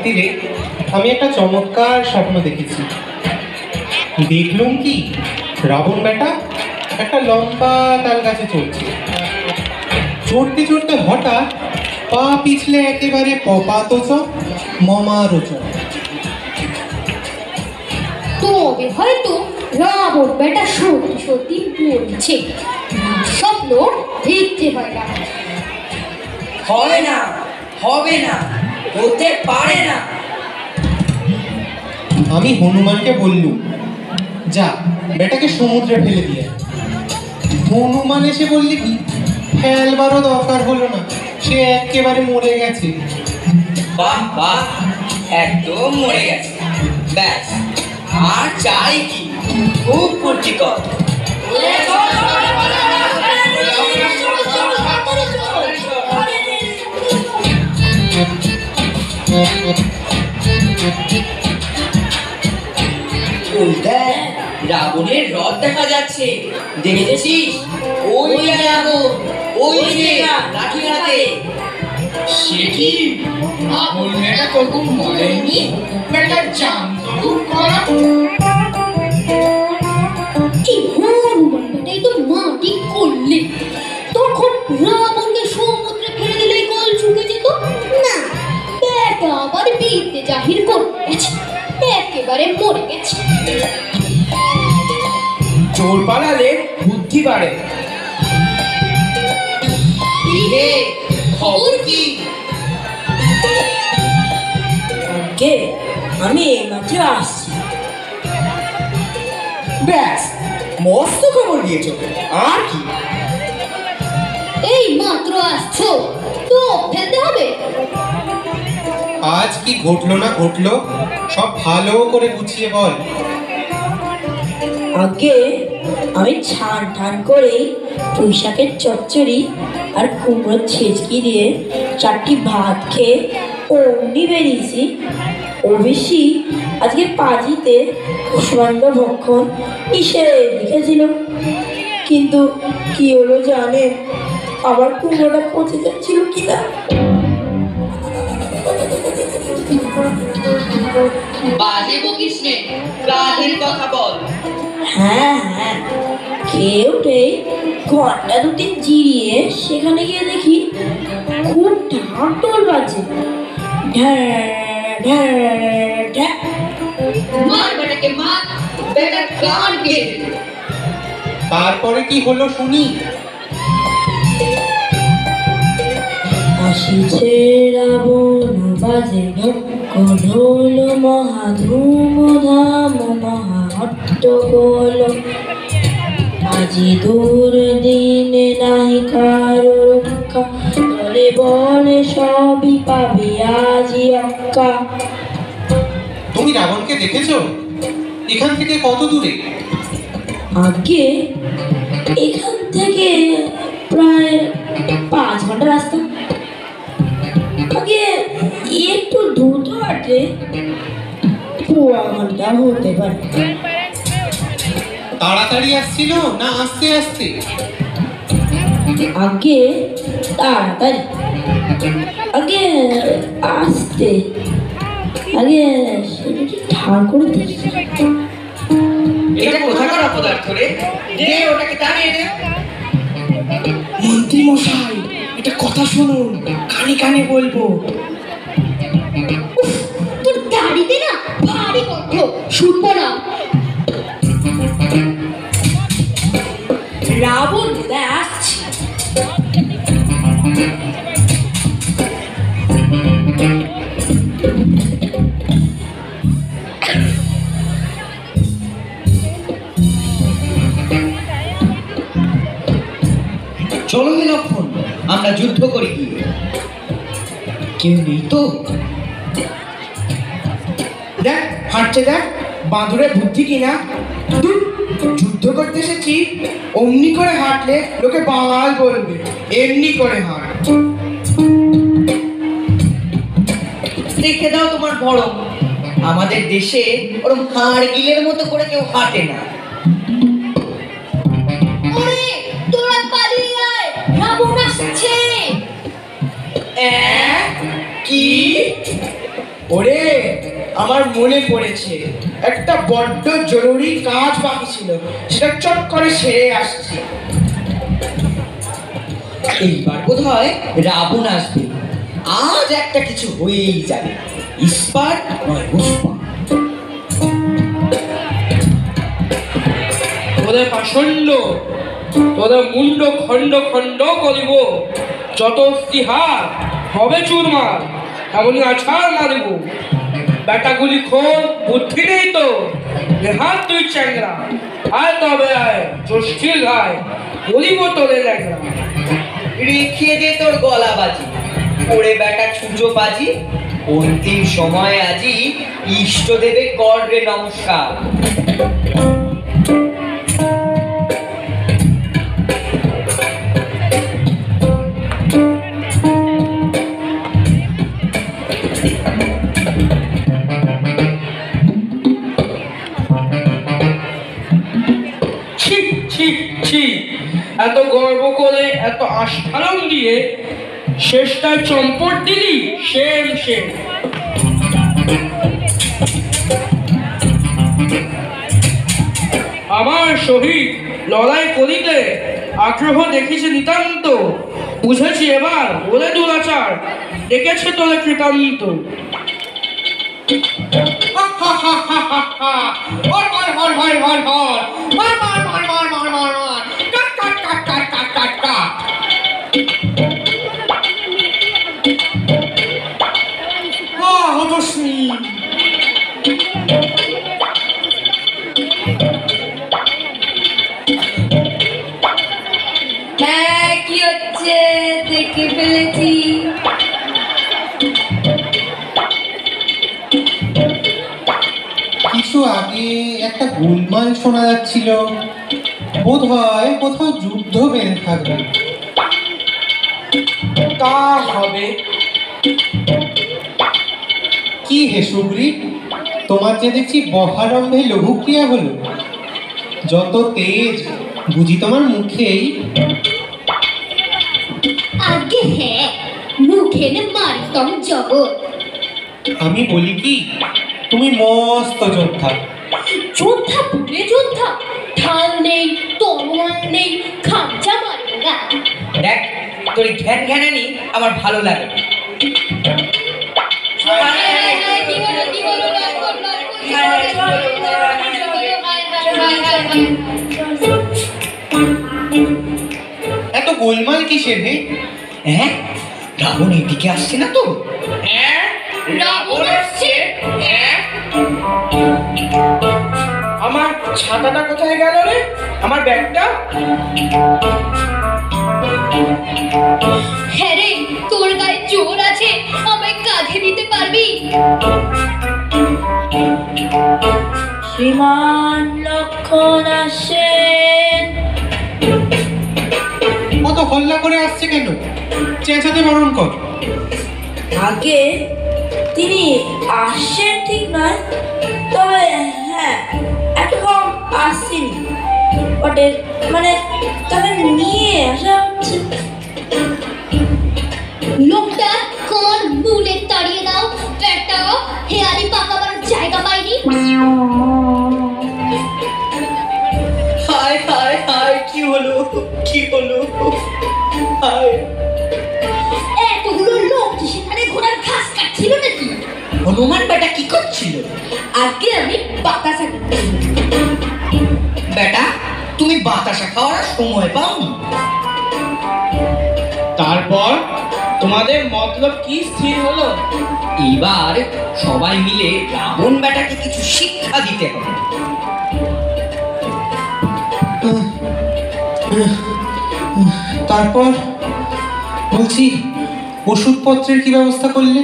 রাত্রিরে আমি একটা চমৎকার স্বপ্ন দেখেছি। দেখলুম কি, রাবণ বেটা একটা লম্বা তাল গাছে চড়ছে। চড়তে চড়তে হঠাৎ পা পিছলে একেবারে পপাতোচ মমারোচ। তবে হয়তো রাবণ বেটা সত্যি সত্যি বলছে, স্বপ্ন দেখতে হয় না। হয় না, হবে না, হতে পারে না। আমি হনুমানকে বললুম, যা বেটাকে সমুদ্রে ফেলে দিয়ে। হনুমান এসে বললি কি, ফেলবারও দরকার হলো না, সে একেবারে মরে গেছে। বাহ বাহ, একদম মরে গেছে, ব্যাস আর চাই কি? খুব পুষ্টিকর। রাবণের রথ দেখা যাচ্ছে, দেখেছিস? ওই রাবণ, ওই যে লাঠি হাতে। সে কি রাবণ বেটা তখন মরেনি? বেটা জানতো খুব করা। এই হনুমান বেটাই তো মাটি করলে, তখন রাবণকে সমুদ্রে ফেলে দিলে গল চুকে যেত না। বেটা আবার বীরতে জাহির করে গেছে, একেবারে মরে গেছে। চোর পালালে বুদ্ধি বাড়ে। হে, খবর কি? কে? আমি এইমাত্র আসছি। ব্যাস, মস্ত খবর দিয়েছ। আর কি? এই মাত্র আসছো তো ফেলতে হবে। আজ কি ঘটলো না ঘটলো সব ভালো করে গুছিয়ে বল। আগে আমি ছান ঠান করে পুঁইশাকের চচ্চড়ি আর কুমড়োর ছেচকি দিয়ে 4টি ভাত খেয়ে অমনি বেরিয়েছি। অবশ্যি আজকে পাজিতে কুষ্মাণ্ড ভক্ষণ নিষেধ লিখেছিল, কিন্তু কি হলো জানে, আবার কুমড়োটা পচে যাচ্ছিল কিনা। বাজে বকিস নে, কাজের কথা বল। হ্যাঁ হ্যাঁ, খেয়ে উঠে ঘন্টা 2-3 জিরিয়ে সেখানে গিয়ে দেখি খুব ঢাকঢোল বাজে। মার বেটাকে মার, বেটা কান কেটে দেবে। তারপরে কি হলো শুনি। আসিছে রাবণ বাজে ঢোল, মহাধূম ধাম মহাহট্টগোল। আজি দুর্দিনে নাহি কারো রক্ষা, দলে বলে সবই পাবে আজি অক্কা। তুমি রাবণকে দেখেছো? এখান থেকে কত দূরে? আগে এখান থেকে প্রায় 5 ঘন্টা রাস্তা। আগে একটু দ্রুত হাঁটলে 1/4 ঘন্টা হতে পারে। তাড়াতাড়ি আসছিল না আস্তে আস্তে? আগে তাড়াতাড়ি, আগে আসতে, আগে সেটা কি ঠাড় করে দেখি। এটা কোথাকার অপদার্থ রে? দে ওটাকে টানিয়ে দে। মন্ত্রী মশাই, এটা কথা শুনুন, কানে কানে বলবো। তোর দাড়িতে না ভারী কণ্ঠ, শুনবো না। রাবণ বোধহয় আসছে। চলো হে লক্ষণ, আমরা যুদ্ধ করি। কি কেউ নেই তো? দেখ হাঁটছে, দেখ বাঁদরের বুদ্ধি কিনা। ধুর, যুদ্ধ করতে এসেছি, অমনি করে হাঁটলে লোকে বাঙাল বলবে, এমনি করে হাঁট। দেখে দাও তোমার বড়, আমাদের দেশে ওরকম হাড় গিলের মতো করে কেউ হাঁটে না। ওরে তোরা পালিয়ে আয়, রাবণ আসছে। কি? ওরে, আমার মনে পড়েছে, একটা বড্ড জরুরি কাজ বাকি ছিল, সেটা চট করে সেরে আসছি। এইবার বোধ হয় রাবণ আসবে। আজ একটা কিছু হয়েই যাবে, ইস্পাত নয় উস্পাত। তোদের পাষণ্ড, তোদের মুন্ড খণ্ড খণ্ড করিব, যত অস্তিহার হবে চুরমার, এমনই আছাড় মারিব। বেটাগুলি খোঁজ বুদ্ধি নেই তো, নেহাত তুই চ্যাংরা, আয় তবে আয় ষষ্ঠীর গায়, বলিব তোদের ল্যাংরা। রেখে দে তোর গলা বাজি, ওরে বেটা ছুঁচো বাজি, অন্তিম সময় আজি ইষ্টদেবে কর রে নমস্কার। ছি ছি ছি, এত গর্ব করে এত আস্ফালন দিয়ে শেষটায় চম্পট দিলি, সেম সেম। আমার সহিত লড়াই করিতে আগ্রহ দেখিছে নিতান্ত, বুঝেছি এবার বলে দুরাচার, ডেকেছে তোলে কৃতান্ত। হ্যাঁ, কি হচ্ছে দেখে ফেলেছি। কিছু আগে একটা গোলমাল শোনা যাচ্ছিল, বোধ হয় কোথাও যুদ্ধ বেঁধে থাকবে। তা হবে। কি হে সুগ্রীব, তোমার যে দেখছি বহারম্ভে লঘুক্রিয়া হলো, যত তেজ বুঝি তোমার মুখেই। আগে হ্যাঁ, মুখে মারিতম জগৎ। আমি বলি কি, তুমি মস্ত যোদ্ধা। যোদ্ধা বলে যোদ্ধা, ঢাল নেই, তলোয়ার নেই, খামচা মারে না। দেখ, তোর এই ঘ্যান ঘ্যানানি আমার ভালো লাগে। কি হলো, এত গোলমাল কিসের হে? হ্যাঁ, রাবণ এদিকে আসছে না তো? রাবণ আসছে। আমার ছাতাটা কোথায় গেল রে? আমার ব্যাগটা? হ্যাঁ রে, তোর গায়ে জোর আছে, আমায় কাঁধে দিতে পারবি? শ্রীমান লক্ষণ আসেন। কত হল্লা করে আসছে কেন? চেঁচাতে বারণ কর। আগে তিনি আসছেন ঠিক নয়, তবে হ্যাঁ এখন আসছেন বটে, মানে তাকে নিয়ে আসা হচ্ছে। লোকটা কোন বুলেট তাড়িয়ে দাও, পেটটা হেয়ালি পাকাবার জায়গা পাইনি। হায় হায় হায়, কি হলো, কি হলো, হায়। এতগুলো লোক কি সেখানে ঘোড়ার ঘাস কাটছিল নাকি? হনুমান বেটা কি করছিল? আগে আমি বাতাসা করতেছি। বেটা, তুমি বাতাসা খাওয়ার সময় পাওনি? তারপর তোমাদের মতলব কি স্থির হলো? এবার সবাই মিলে রাবণ বেটাকে কিছু শিক্ষা দিতে হবে। তারপর বলছি, ওষুধপত্রের কি ব্যবস্থা করলে?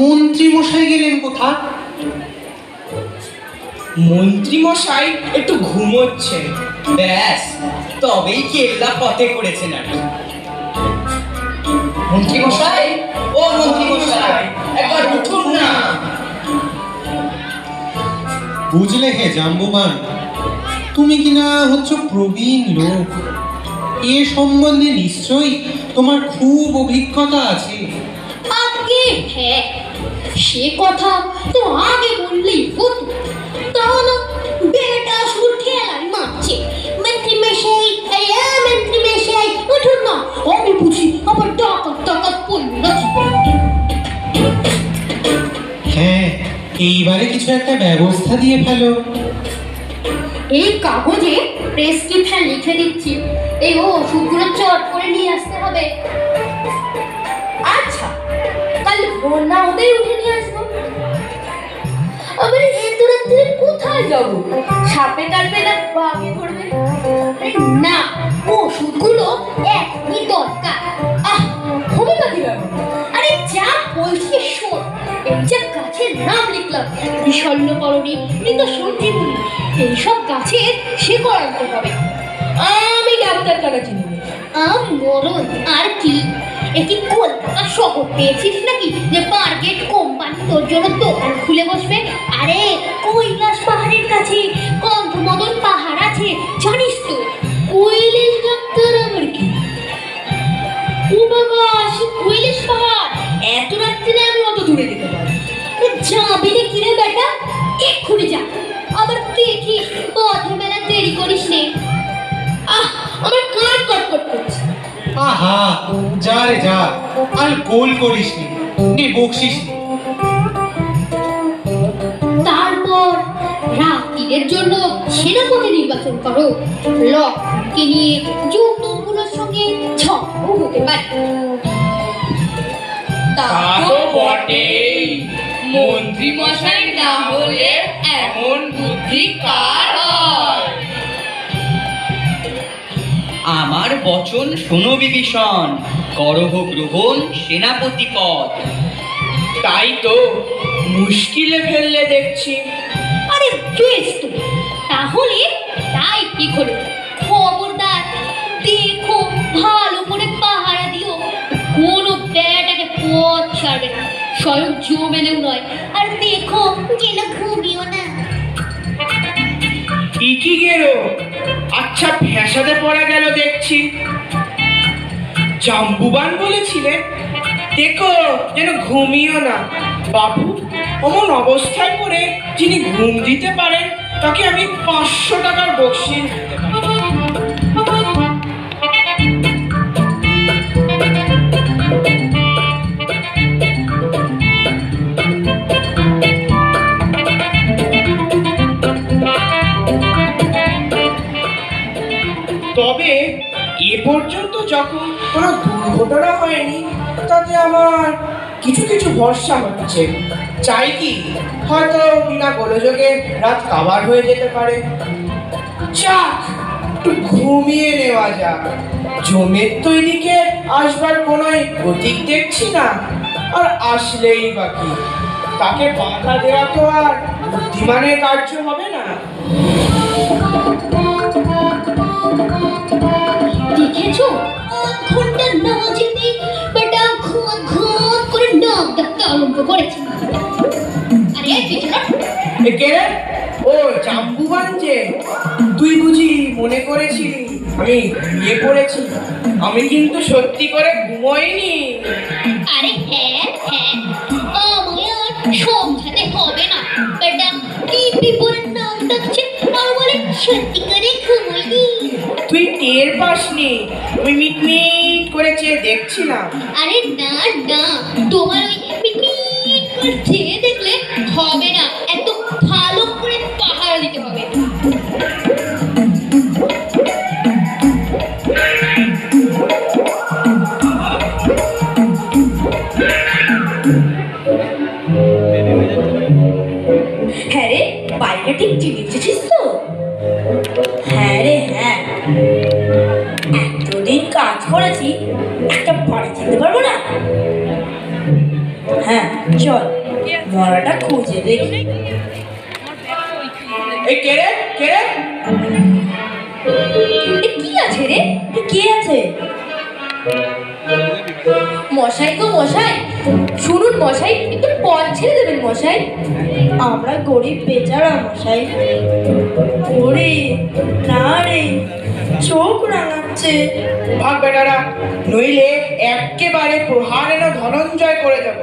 মন্ত্রী মশাই গেলেন কোথা? মন্ত্রী মশাই একটু ঘুমোচ্ছেন। ব্যাস, তবেই কেল্লা পথে করেছেন আর কি। মন্ত্রী মশাই, ও মন্ত্রী মশাই, একবার উঠুন না। বুঝলে হে জাম্বুবান, তুমি কিনা হচ্ছে প্রবীণ লোক, এ সম্বন্ধে নিশ্চয়ই তোমার খুব অভিজ্ঞতা আছে। আরে হ্যাঁ, সে কথা তো আগে বললেই হতো। তাহলে বেটা শুধু ঠেলাই মারছে, মন্ত্রী মশাই, মন্ত্রী মশাই উঠুন না, আমি বুঝি আবার ডাকাত ডাকাত পড়লো নাকি। হ্যাঁ, এইবারে কিছু একটা ব্যবস্থা দিয়ে ফেলো। এই কাগজে প্রেসক্রিপশন লিখে দিচ্ছি, এই ওষুধগুলো চট করে নিয়ে আসতে হবে। আচ্ছা, কাল ভোর না হতেই উঠে নিয়ে আসবো। আবার এত রাত্রে কোথায় যাবো? সাপে কাটবে না বাঘে ধরবে? আরে না, ওষুধগুলো এখনই দরকার। হবে নাকি ব্যাপার? আরে যা বলছি শোন, এই যে গাছের নাম লিখলাম, বিষণ্ণকরণী, মৃত সঞ্জীবনী, এইসব গাছের শিকড় আনতে হবে। আমি ডাক্তার কাটা চিনি মরণ আর কি। একটি কলকাতা শহর পেয়েছিস নাকি যে পার্কেট কোম্পানি তোর জন্য দোকান খুলে বসবে? আরে কৈলাস পাহাড়ের কাছে কণ্ঠমদন পাহাড় আছে, জানিস তো? কৈলাস ডাক্তার আবার কি? ও বাবা, সে কৈলাস পাহাড় এত রাত্রে আমি অত দূরে যেতে পারি? যাবি রে কিরে বেটা, এক্ষুনি যা। আবার দেখিস পথে মেলা দেরি করিস নে। আমার কান কটকট করছে। আহা, যা রে যা, আর গোল করিস নি, বকশিস নি। তারপর রাত্রির জন্য সেনাপতি নির্বাচন করো। লক্ষ্মণকে নিয়ে যৌতুকগুলোর সঙ্গে ঝগড়াও হতে পারে। তা তো বটেই, মন্ত্রী মশাই না হলে এমন বুদ্ধি কার হয়? আমার বচন শোনো বিভীষণ, করহ গ্রহণ সেনাপতি পদ। তাই তো মুশকিলে ফেললে দেখছি। আরে বেশ তো, তাহলে তাই কি করে? খবরদার দেখো, ভালো করে পাহারা দিও, কোনো বেটাকে পথ ছাড়বে না, স্বয়ং জমেনেও নয়। আর দেখো যেন ঘুমিও না। ঠিকই গেলো। আচ্ছা, ফ্যাসাদে পড়া গেল দেখছি। জাম্বুবান বলেছিলেন, দেখো যেন ঘুমিও না। বাবু, অমন অবস্থায় পড়ে যিনি ঘুম দিতে পারেন তাকে আমি 500 টাকার বকশিশ দিতে পারি। তবে এ পর্যন্ত যখন কোনো দুর্ঘটনা হয়নি, তাতে আমার কিছু কিছু ভরসা হচ্ছে। চাই কি হয়তো বিনা গোলযোগে রাত কাবার হয়ে যেতে পারে। যাক, একটু ঘুমিয়ে নেওয়া যাক। জমের তো এদিকে আসবার কোনো গতিক দেখছি না, আর আসলেই বাকি। তাকে বাধা দেওয়া তো আর বুদ্ধিমানের কার্য হবে না। দেখেছো, ঘন্টা না যেতে বেটা ঘুম করে নাক ডাকতে আরম্ভ করেছে। আরে পিছনে কে? ও জাম্বুবান যে, তুই বুঝি মনে করেছিলি আমি বিয়ে করেছি? আমি কিন্তু সত্যি করে ঘুমোইনি। আরে হ্যাঁ হ্যাঁ, আমায় আর সমঝাতে হবে না। বেটা কি বিপরীত নাম ডাকছে আর বলে সত্যি করে ঘুমোইনি। তুই টের পাসনি? আমি মিটমিট করে চেয়ে দেখছিলাম। আরে না না, তোমার ওই মিটমিট করে চেয়ে দেখলে হবে না, এত ভালো করে পাহারা দিতে হবে। হ্যাঁ রে, বাড়িটা ঠিক চিনেছিস তো? হ্যাঁ রে হ্যাঁ, এতদিন কাজ করেছি, একটা বাড়ি যেতে পারবো না? হ্যাঁ চল, মরাটা খুঁজে দেখি। এই কে রে? কে রে? কি আছে রে? কে আছে? মশাই গো মশাই, শুনুন মশাই, একটু পথ ছেড়ে দেবেন মশাই। আমরা গরিব বেচারা মশাই। ওরে না রে, চোখ রাঙাচ্ছে। ভাগ বেটারা, নইলে একেবারে প্রহারেণ ধনঞ্জয় করে যাবো।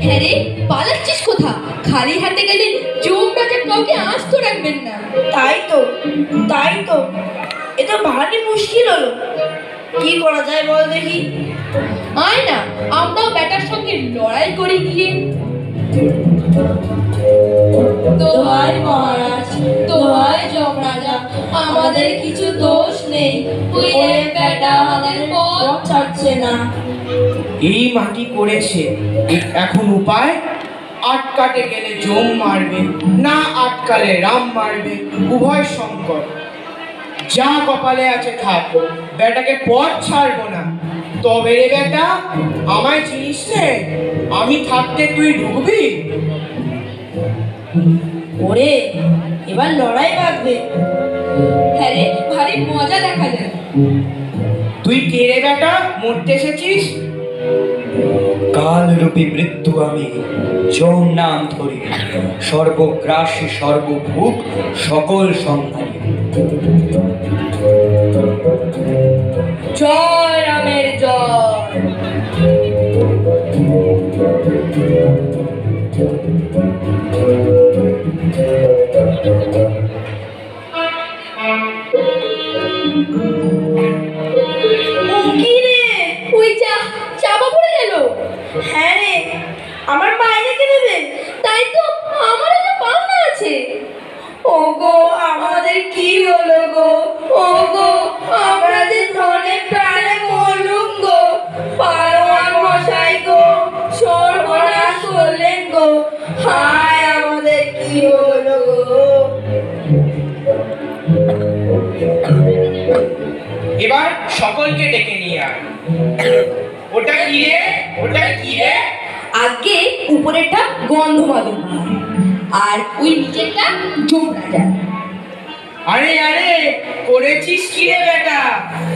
হ্যাঁ রে, পালাচ্ছিস কোথা? খালি হাতে গেলে চোখ রাজা কাউকে আস্ত রাখবেন না। তাই তো এ তো ভারী মুশকিল হলো। কি করা যায় বল দেখি। আয় না, আমরাও ব্যাটার সঙ্গে লড়াই করে গিয়ে। দোহাই মহারাজ, দোহাই যমরাজা, আমাদের কিছু দোষ নেই, ওই এক ব্যাটা আমাদের পথ ছাড়ছে না। এই মাটি করেছে, এখন উপায়? আটকাতে গেলে জম মারবে, না আটকালে রাম মারবে, উভয় সংকট। যা কপালে আছে থাক, বেটাকে পথ ছাড়বো না। তবে রে বেটা, আমায় চিনিস রে, আমি থাকতে তুই ঢুকবি? ওরে, এবার লড়াই বাঁধবে। হ্যাঁ রে, ভারী মজা দেখা যায়। তুই কে রে বেটা, মরতে এসেছিস? কালরূপী মৃত্যু আমি, যম নাম ধরি, সর্বগ্রাসী সর্বভূক সকল সংহারী। জয় রামের জয়। ওই চাপা পড়ে গেল। হ্যাঁ রে, আমার পায়ে রেখে দেবে। তাই তো, আমার একটা পাওনা আছে। ওগো, আমাদের কি হলো গো? ওগো, আমরা যে ধনে প্রাণে মরলুম গো। পালোয়ান মশাই গো, সর্বনাশ করলেন গো। হায়, আমাদের কি হলো গো? এবার সকলকে ডেকে নিয়ে আয়। ওটা কি রে? ওটা কি রে? আগে উপরেরটা গন্ধমাদন আর ওই নিচেরটা যমরাজা। আরে আরে, করেছিস কি রে বেটা,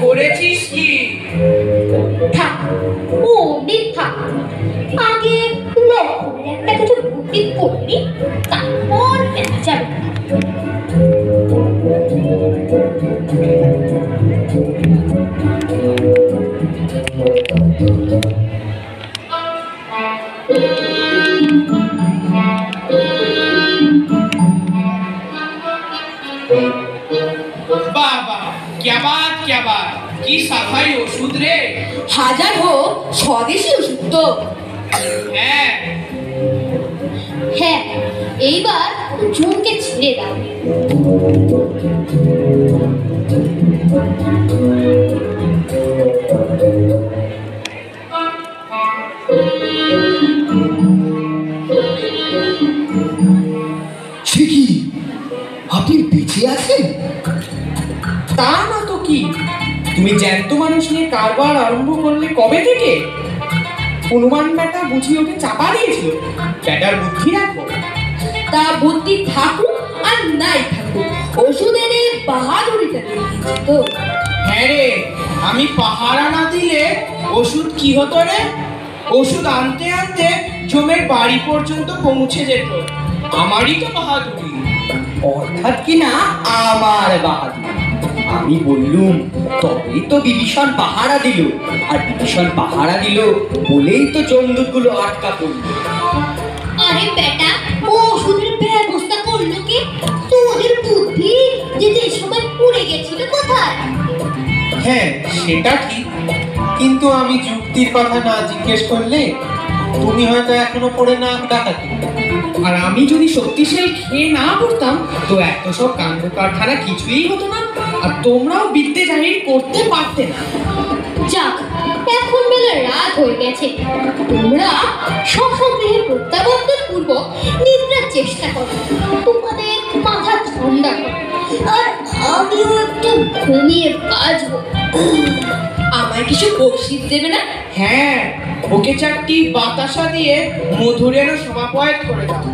করেছিস কি? থাক, ও থাক, আগে লক্ষণের একটা কিছু বুদ্ধি করবি, তারপর দেখা যাবে। বাবা, क्या बात, কি সাফাই ওষুধ রে। হাজার হোক স্বদেশী ওষুধ তো। হ্যাঁ, হ্যাঁ, এইবার জমকে ছেড়ে দাও। সে কি, আপনি বেঁচে আছেন? তা না তো কি, তুমি জ্যান্ত মানুষ নিয়ে কারবার আরম্ভ করলে কবে থেকে? হনুমান বেটা বুঝি ওকে চাপা দিয়েছিল। বেটার বুদ্ধি রাখো। তা বুদ্ধি থাকুক আর নাই থাকুক, ওষুধ এনে বাহাদুরিটা দিয়েছি তো। হ্যাঁ রে, আমি পাহারা না দিলে ওষুধ কি হতো রে? ওষুধ আনতে আনতে জমের বাড়ি পর্যন্ত পৌঁছে যেত। আমারই তো বাহাদুরি। অর্থাৎ কি না আমার বাহাদুর। আমি বললুম, তবেই তো বিভীষণ পাহারা দিল, আর বিভীষণ পাহারা দিল বলেই তো চন্দুকগুলো আটকা পড়ল। আরে বেটা, ও ওষুধের ব্যবস্থা করলো কে? তোদের বুদ্ধি যে সময় পড়ে গেছিল কোথায়? হ্যাঁ, সেটা ঠিক, কিন্তু আমি যুক্তির কথা না জিজ্ঞেস করলে তুমি হয়তো এখনো পড়ে না ডাকাতি। আর আমি যদি শক্তিশালী খেয়ে না পড়তাম তো এত সব কাণ্ড কারখানা কিছুই হতো না, আর তোমরাও বিদ্যে জাহির করতে পারতে না। যাক, এখন বেলা রাত হয়ে গেছে, তোমরা স্বগৃহে প্রত্যাবর্তন পূর্বক নিদ্রার চেষ্টা করো, তোমাদের মাথা ঠান্ডা করো, আর আমিও একটু ঘুমিয়ে বাঁচবো। আমায় কিছু বকশিস দেবে না? হ্যাঁ, ওকে চারটি বাতাসা দিয়ে মধুরের সমাপয়েত করে দাও।